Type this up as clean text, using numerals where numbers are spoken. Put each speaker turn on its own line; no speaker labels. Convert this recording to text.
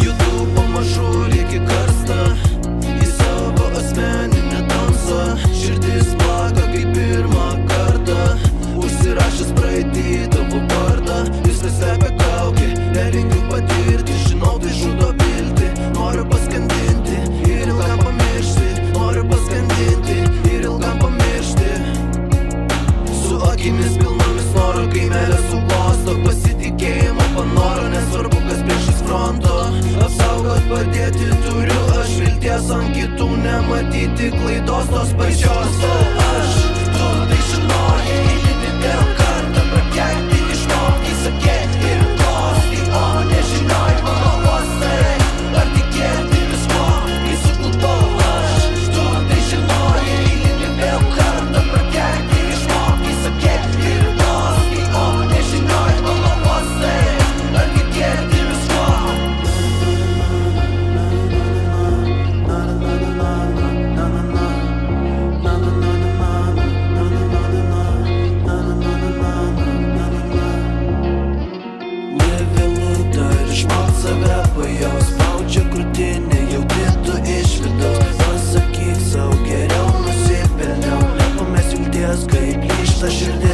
Judu pamažu reikia karstą į savo asmeninę tamsą. Širdis plaka kaip pirmą kartą, užsirašęs praeitį tavo vardą. Viskas slepia kaukė, nelinkiu patirti, žinau tai žudo viltį. Noriu paskandinti ir ilgam pamiršti, noriu paskandinti ir ilgam pamiršti. Su akimis pilnomis noro, kai meilė suglosto, pasitikėjimo panoro, nesvarbu kas priešais fronto. Apsaugot padėti turiu aš vilties, ant kitų nematyti klaidos tos pačios. Aš, tu tai žinojai, eilinį vėl kartą prakeikti išmokti, sakė ir kosti, o nežinoj mano uostai. Ar tikėti visko, kai suklupau aš, tu tai žinojai, eilinį vėl kartą prakeikti išmokti, sakė ir kosti, o nežinoj mano uostai. Ar tikėti visko. Nevėlu dar išmokt save pajaus, spaudžia krūtinė, jauti tu iš vidaus. Pasakyk sau, geriau nusipelniau, nepamest vilties, kaip plyšta širdis.